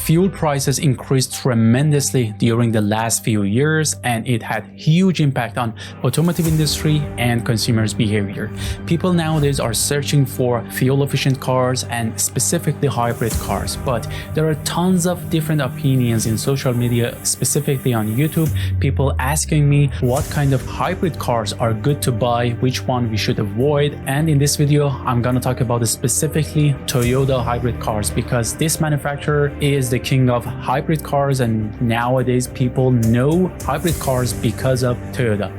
fuel prices increased tremendously during the last few years, and it had huge impact on automotive industry and consumers' behavior. People nowadays are searching for fuel efficient cars and specifically hybrid cars, but there are tons of different opinions in social media, specifically on YouTube, people asking me what kind of hybrid cars are good to buy, which one we should avoid. And in this video I'm gonna talk about specifically Toyota hybrid cars, because this manufacturer is the king of hybrid cars, and nowadays people know hybrid cars because of Toyota.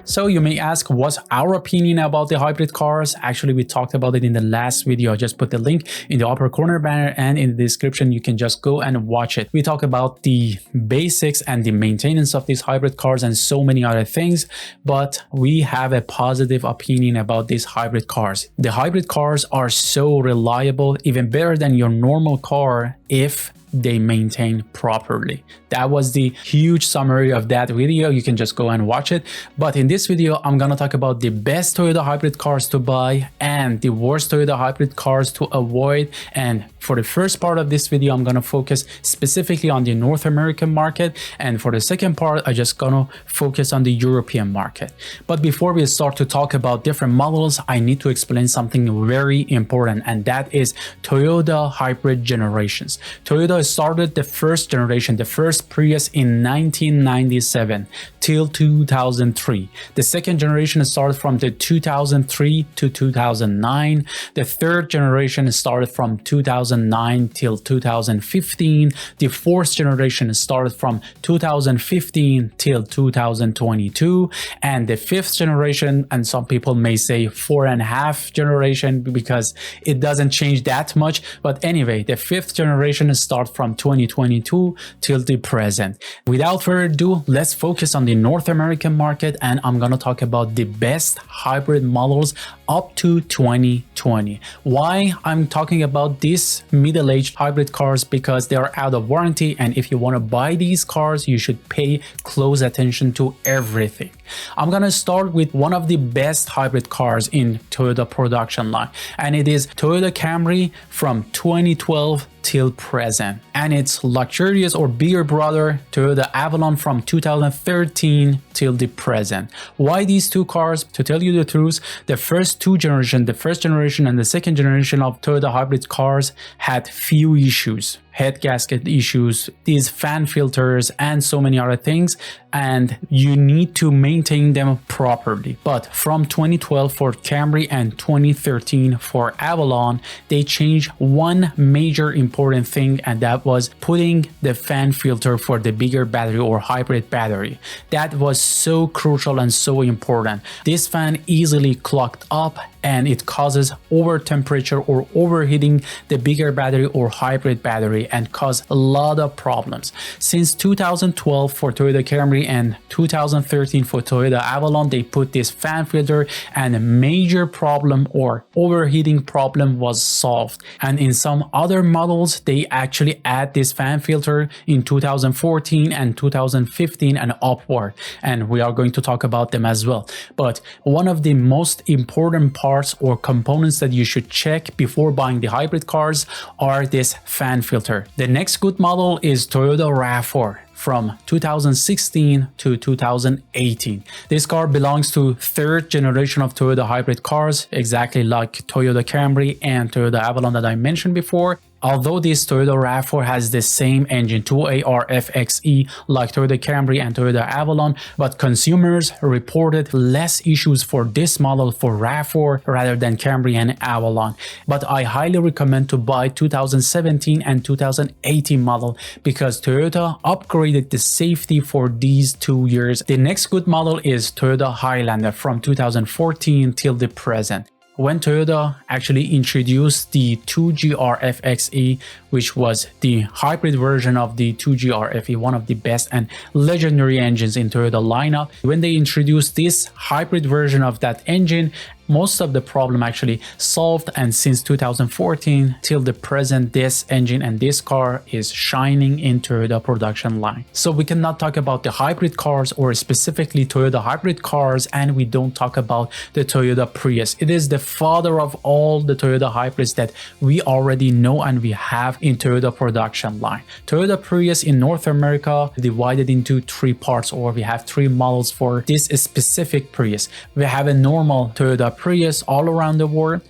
So you may ask, what's our opinion about the hybrid cars? Actually, we talked about it in the last video. I just put the link in the upper corner banner and in the description. You can just go and watch it. We talk about the basics and the maintenance of these hybrid cars and so many other things, but we have a positive opinion about these hybrid cars. The hybrid cars are so reliable, even better than your normal car if they maintain properly. That was the huge summary of that video. You can just go and watch it. But in this video, I'm gonna talk about the best Toyota hybrid cars to buy and the worst Toyota hybrid cars to avoid. And for the first part of this video, I'm gonna focus specifically on the North American market. And for the second part, I'm just gonna focus on the European market. But before we start to talk about different models, I need to explain something very important, and that is Toyota hybrid generations. Toyota started the first generation, the first Prius, in 1997 till 2003. The second generation started from the 2003 to 2009. The third generation started from 2009 till 2015. The fourth generation started from 2015 till 2022. And the fifth generation, and some people may say 4.5 generation because it doesn't change that much. But anyway, the fifth generation starts from 2022 till the present. Without further ado, let's focus on the North American market, and I'm gonna talk about the best hybrid models up to 2020. Why I'm talking about these middle-aged hybrid cars? Because they are out of warranty, and if you want to buy these cars, you should pay close attention to everything. I'm gonna start with one of the best hybrid cars in Toyota production line, and it is Toyota Camry from 2012 till present, and its luxurious or bigger brother Toyota Avalon from 2013 till the present. Why these two cars? To tell you the truth, the first two generations, the first generation and the second generation of Toyota hybrid cars, had few issues. Head gasket issues, these fan filters, and so many other things, and you need to maintain them properly. But from 2012 for Camry and 2013 for Avalon, they changed one major important thing, and that was putting the fan filter for the bigger battery or hybrid battery. That was so crucial and so important. This fan easily clogged up and it causes over temperature or overheating the bigger battery or hybrid battery and cause a lot of problems. Since 2012 for Toyota Camry and 2013 for Toyota Avalon, they put this fan filter, and a major problem or overheating problem was solved. And in some other models, they actually add this fan filter in 2014 and 2015 and upward, and we are going to talk about them as well. But one of the most important parts or components that you should check before buying the hybrid cars are this fan filter. The next good model is Toyota RAV4 from 2016 to 2018. This car belongs to third generation of Toyota hybrid cars, exactly like Toyota Camry and Toyota Avalon that I mentioned before. Although this Toyota RAV4 has the same engine, 2AR FXE, like Toyota Camry and Toyota Avalon, but consumers reported less issues for this model for RAV4 rather than Camry and Avalon. But I highly recommend to buy 2017 and 2018 model because Toyota upgraded the safety for these 2 years. The next good model is Toyota Highlander from 2014 till the present. When Toyota actually introduced the 2GR FXE, which was the hybrid version of the 2GR FE, one of the best and legendary engines in Toyota lineup, when they introduced this hybrid version of that engine, most of the problem actually solved, and since 2014 till the present, this engine and this car is shining in Toyota production line. So we cannot talk about the hybrid cars or specifically Toyota hybrid cars and we don't talk about the Toyota Prius. It is the father of all the Toyota hybrids that we already know and we have in Toyota production line. Toyota Prius in North America divided into three parts, or we have three models for this specific Prius. We have a normal Toyota Prius all around the world.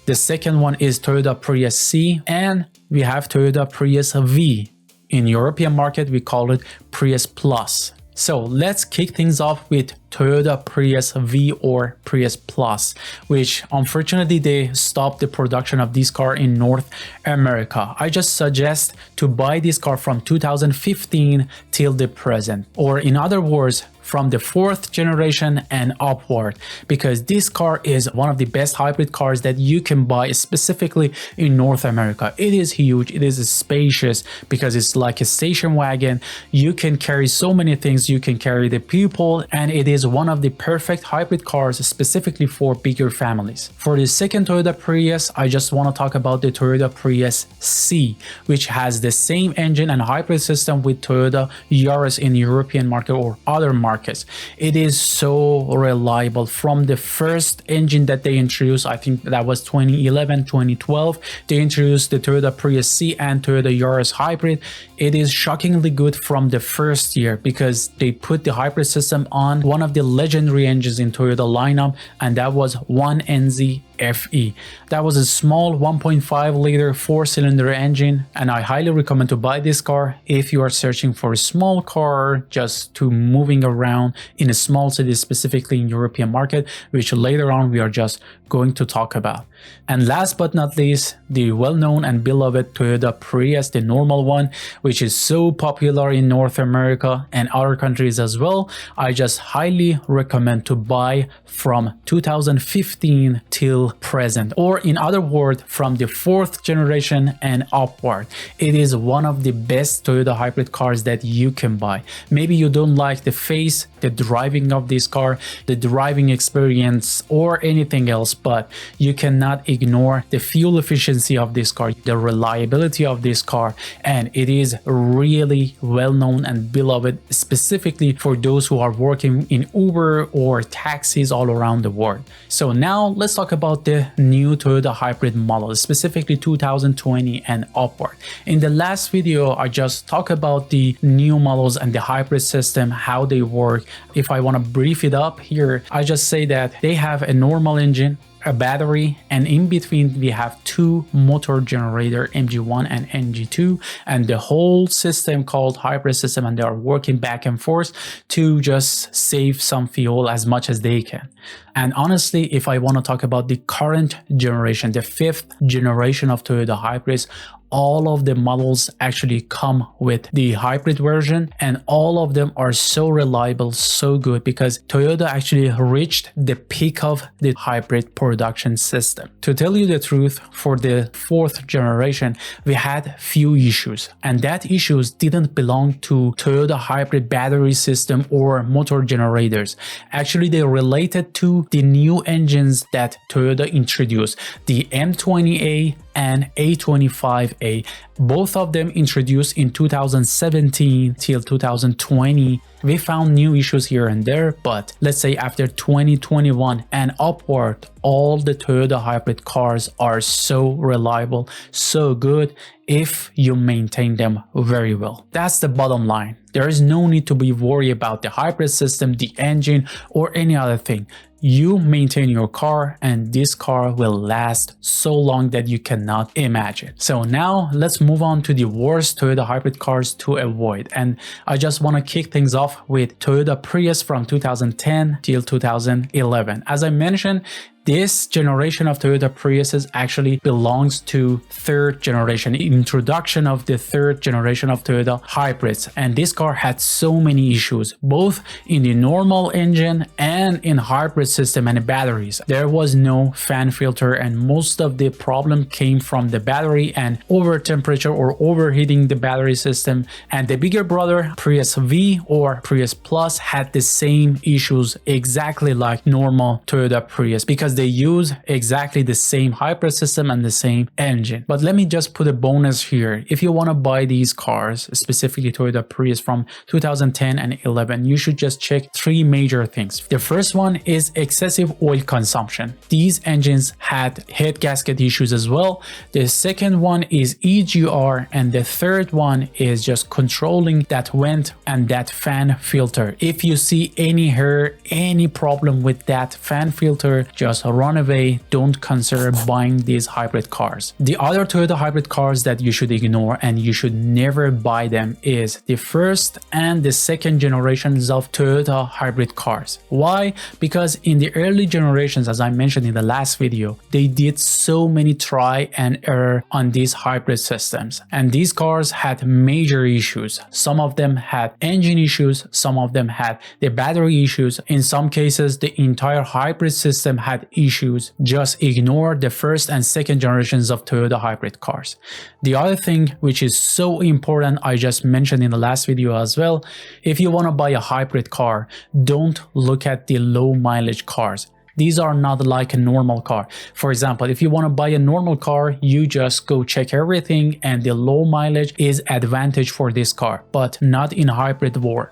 The second one is Toyota Prius C, and we have Toyota Prius V. In European market, we call it Prius Plus. So let's kick things off with Toyota Prius V or Prius Plus, which unfortunately they stopped the production of this car in North America. I just suggest to buy this car from 2015 till the present, or in other words, from the 4th generation and upward, because this car is one of the best hybrid cars that you can buy, specifically in North America. It is huge, it is spacious because it's like a station wagon. You can carry so many things, you can carry the people, and it is one of the perfect hybrid cars specifically for bigger families. For the second Toyota Prius, I just want to talk about the Toyota Prius C, which has the same engine and hybrid system with Toyota Yaris in European market or other markets. It is so reliable. From the first engine that they introduced, I think that was 2011, 2012, they introduced the Toyota Prius C and Toyota Yaris hybrid. It is shockingly good from the first year because they put the hybrid system on one of the legendary engines in Toyota lineup, and that was 1NZ FE. That was a small 1.5 liter 4-cylinder engine, and I highly recommend to buy this car if you are searching for a small car just to moving around in a small city, specifically in European market, which later on we are just going to talk about. And last but not least, the well-known and beloved Toyota Prius, the normal one, which is so popular in North America and other countries as well. I just highly recommend to buy from 2015 till present, or in other words, from the 4th generation and upward. It is one of the best Toyota hybrid cars that you can buy. Maybe you don't like the face, the driving of this car, the driving experience, or anything else, but you cannot ignore the fuel efficiency of this car, the reliability of this car, and it is really well known and beloved, specifically for those who are working in Uber or taxis all around the world. So now let's talk about the new Toyota hybrid model, specifically 2020 and upward. In the last video, I just talked about the new models and the hybrid system, how they work. If I want to brief it up here, I just say that they have a normal engine, a battery, and in between we have two motor generator, MG1 and MG2, and the whole system called hybrid system, and they are working back and forth to just save some fuel as much as they can. And honestly, if I want to talk about the current generation, the 5th generation of Toyota hybrids, all of the models actually come with the hybrid version, and all of them are so reliable, so good, because Toyota actually reached the peak of the hybrid production system. To tell you the truth, for the 4th generation, we had few issues, and that issues didn't belong to Toyota hybrid battery system or motor generators. Actually, they related to the new engines that Toyota introduced, the M20A and A25A. Both of them introduced in 2017 till 2020. We found new issues here and there, but let's say after 2021 and upward, all the Toyota hybrid cars are so reliable, so good if you maintain them very well. That's the bottom line. There is no need to be worried about the hybrid system, the engine, or any other thing. You maintain your car and this car will last so long that you cannot imagine. So now let's move on to the worst Toyota hybrid cars to avoid. And I just want to kick things off with Toyota Prius from 2010 till 2011. As I mentioned, this generation of Toyota Priuses actually belongs to 3rd generation, introduction of the 3rd generation of Toyota hybrids. And this car had so many issues, both in the normal engine and in hybrid system and batteries. There was no fan filter, and most of the problem came from the battery and over temperature or overheating the battery system. And the bigger brother, Prius V or Prius Plus, had the same issues exactly like normal Toyota Prius, because because they use exactly the same hybrid system and the same engine. But let me just put a bonus here. If you want to buy these cars, specifically Toyota Prius from 2010 and 11, you should just check three major things. The first one is excessive oil consumption. These engines had head gasket issues as well. The second one is EGR, and the third one is just controlling that vent and that fan filter. If you see any hair, any problem with that fan filter, just run away. Don't consider buying these hybrid cars. The other Toyota hybrid cars that you should ignore and you should never buy them is the first and the second generations of Toyota hybrid cars. Why? Because in the early generations, as I mentioned in the last video, they did so many try and error on these hybrid systems, and these cars had major issues. Some of them had engine issues, some of them had the battery issues. In some cases, the entire hybrid system had issues. Just ignore the first and second generations of Toyota hybrid cars. The other thing which is so important, I just mentioned in the last video as well, if you want to buy a hybrid car, don't look at the low mileage cars. These are not like a normal car. For example, if you want to buy a normal car, you just go check everything and the low mileage is advantage for this car, but not in hybrid world.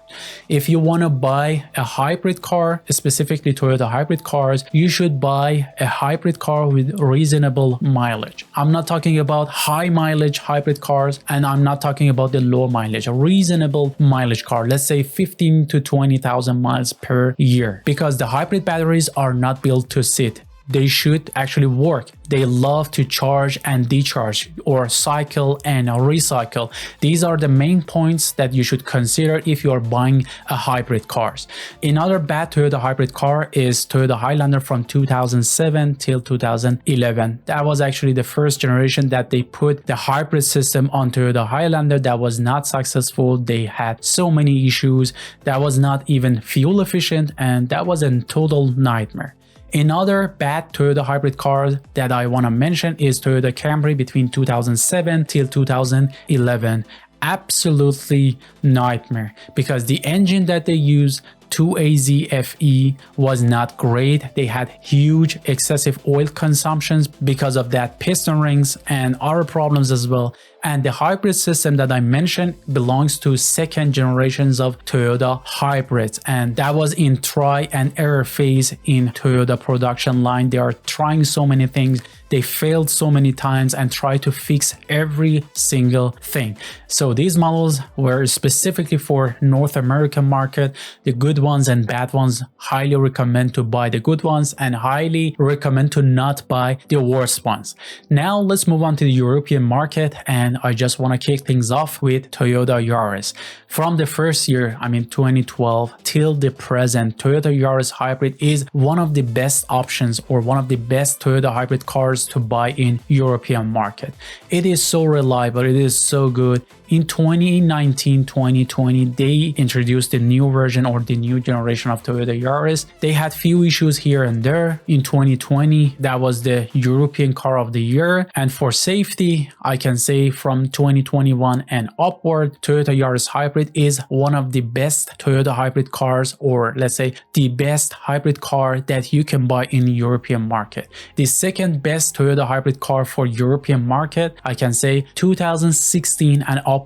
If you want to buy a hybrid car, specifically Toyota hybrid cars, you should buy a hybrid car with reasonable mileage. I'm not talking about high mileage hybrid cars, and I'm not talking about the low mileage. A reasonable mileage car, let's say 15 to 20,000 miles per year, because the hybrid batteries are not built to sit. They should actually work. They love to charge and decharge, or cycle and recycle. These are the main points that you should consider if you are buying a hybrid cars. Another bad Toyota hybrid car is Toyota Highlander from 2007 till 2011. That was actually the first generation that they put the hybrid system on Toyota Highlander. That was not successful. They had so many issues. That was not even fuel efficient, and that was a total nightmare. Another bad Toyota hybrid car that I want to mention is Toyota Camry between 2007 till 2011. Absolutely nightmare, because the engine that they use, 2AZFE, was not great. They had huge excessive oil consumptions because of that, piston rings and other problems as well. And the hybrid system that I mentioned belongs to second generations of Toyota hybrids, and that was in try and error phase in Toyota production line. They are trying so many things. They failed so many times and tried to fix every single thing. So these models were specifically for North American market. The good ones and bad ones, highly recommend to buy the good ones and highly recommend to not buy the worst ones. Now let's move on to the European market, and I just want to kick things off with Toyota Yaris. From the first year, 2012 till the present, Toyota Yaris hybrid is one of the best options, or one of the best Toyota hybrid cars to buy in European market. It is so reliable, it is so good. In 2019-2020, they introduced the new version, or the new generation of Toyota Yaris. They had few issues here and there. In 2020, that was the European car of the year. And for safety, I can say from 2021 and upward, Toyota Yaris hybrid is one of the best Toyota hybrid cars, or let's say the best hybrid car that you can buy in European market. The second best Toyota hybrid car for European market, I can say 2016 and upward,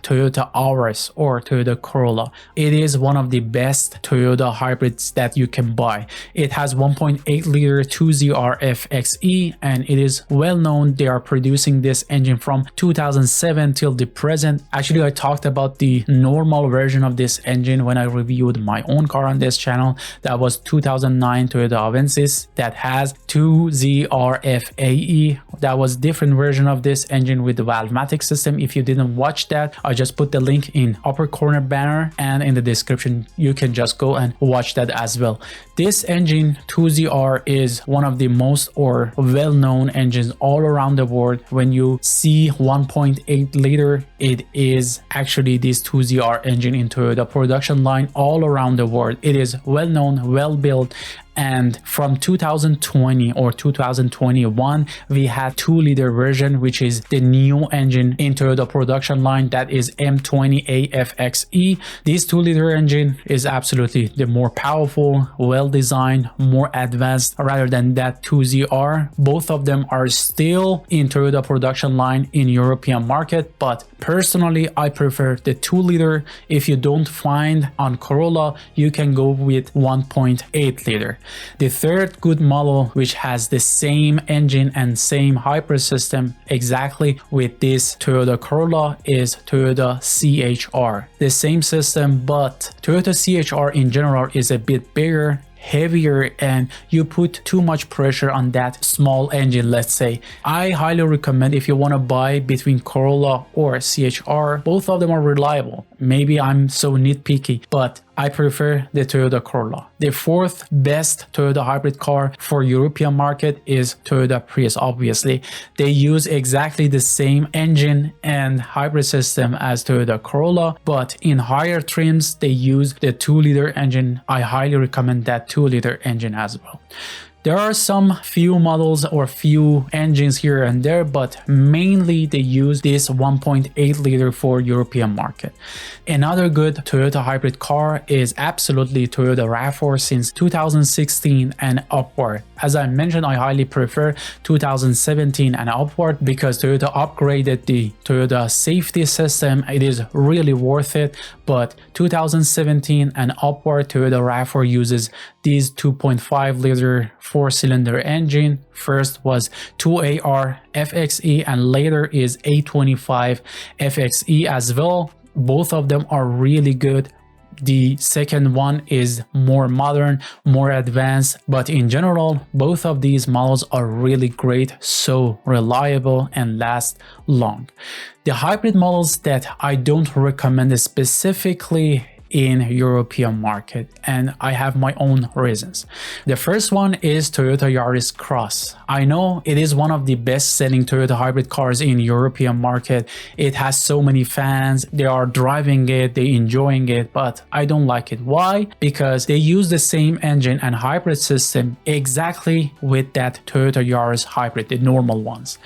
Toyota Auris or Toyota Corolla. It is one of the best Toyota hybrids that you can buy. It has 1.8 liter 2ZR FXE, and it is well known. They are producing this engine from 2007 till the present. Actually, I talked about the normal version of this engine when I reviewed my own car on this channel. That was 2009 Toyota Avensis that has 2ZR FAE. That was different version of this engine with the Valvematic system. If you didn't watch that, I just put the link in upper corner banner and in the description. You can just go and watch that as well. This engine 2ZR is one of the most or well-known engines all around the world. When you see 1.8 liter, it is actually this 2ZR engine in Toyota production line all around the world. It is well known, well built, And from 2020 or 2021, we had 2-liter version, which is the new engine in Toyota production line, that is M20AFXE. This 2-liter engine is absolutely the more powerful, well-designed, more advanced rather than that 2ZR. Both of them are still in Toyota production line in European market, but personally I prefer the 2-liter. If you don't find on Corolla, you can go with 1.8 liter. The third good model which has the same engine and same hybrid system exactly with this Toyota Corolla is Toyota CHR. The same system, but Toyota CHR in general is a bit bigger, heavier, and you put too much pressure on that small engine, let's say. I highly recommend, if you want to buy between Corolla or CHR, both of them are reliable. Maybe I'm so nitpicky, but I prefer the Toyota Corolla. The fourth best Toyota hybrid car for European market is Toyota Prius. Obviously, they use exactly the same engine and hybrid system as Toyota Corolla, but in higher trims, they use the 2-liter engine. I highly recommend that 2-liter engine as well. There are some few models or few engines here and there, but mainly they use this 1.8 liter for European market. Another good Toyota hybrid car is absolutely Toyota RAV4 since 2016 and upward. As I mentioned, I highly prefer 2017 and upward because Toyota upgraded the Toyota safety system. It is really worth it, but 2017 and upward Toyota RAV4 uses these 2.5 liter 4-cylinder engine. First was 2AR FXE and later is A25 FXE as well. Both of them are really good. The second one is more modern, more advanced, but in general, both of these models are really great, so reliable and last long. The hybrid models that I don't recommend specifically in European market, and I have my own reasons. The first one is Toyota Yaris Cross. I know it is one of the best selling Toyota hybrid cars in European market. It has so many fans, they are driving it, they enjoying it, but I don't like it. Why? Because they use the same engine and hybrid system exactly with that Toyota Yaris hybrid, the normal ones.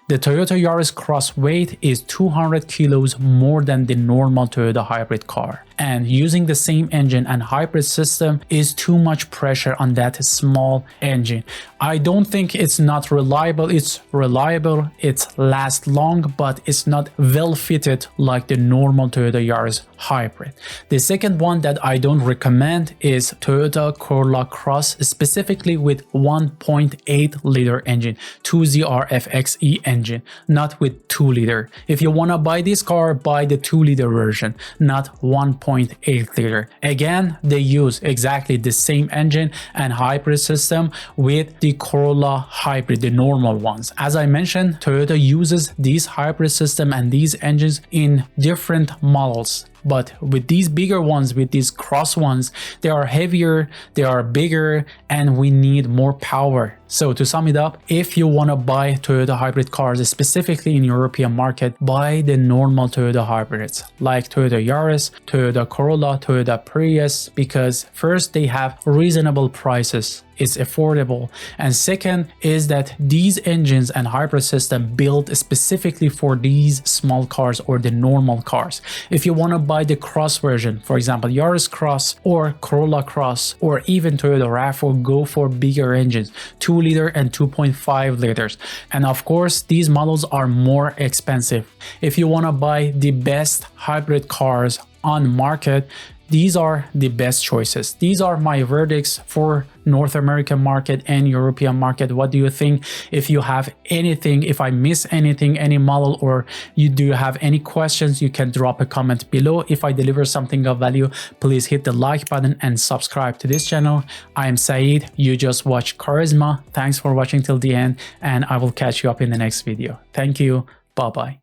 The Toyota Yaris Cross weight is 200 kilos more than the normal Toyota hybrid car. And using the same engine and hybrid system is too much pressure on that small engine. I don't think it's not reliable. It's reliable, it lasts long, but it's not well fitted like the normal Toyota Yaris hybrid. The second one that I don't recommend is Toyota Corolla Cross, specifically with 1.8 liter engine, 2ZR FXE engine, not with 2 liter. If you want to buy this car, buy the 2 liter version, not 1.8 liter. Again, they use exactly the same engine and hybrid system with the Corolla hybrid, the normal ones. As I mentioned, Toyota uses these hybrid system and these engines in different models. But with these bigger ones, with these cross ones, they are heavier, they are bigger, and we need more power. So to sum it up, if you want to buy Toyota hybrid cars, specifically in European market, buy the normal Toyota hybrids like Toyota Yaris, Toyota Corolla, Toyota Prius, because first, they have reasonable prices. It's affordable, and second is that these engines and hybrid system built specifically for these small cars or the normal cars. If you want to buy the Cross version, for example Yaris Cross or Corolla Cross or even Toyota RAV4, go for bigger engines, 2 liter and 2.5 liters, and of course these models are more expensive. If you want to buy the best hybrid cars on market, these are the best choices. These are my verdicts for North American market and European market. What do you think? If you have anything, if I miss anything, any model, or you do have any questions, you can drop a comment below. If I deliver something of value, please hit the like button and subscribe to this channel. I am Saeed. You just watched Carisma. Thanks for watching till the end, and I will catch you up in the next video. Thank you. Bye-bye.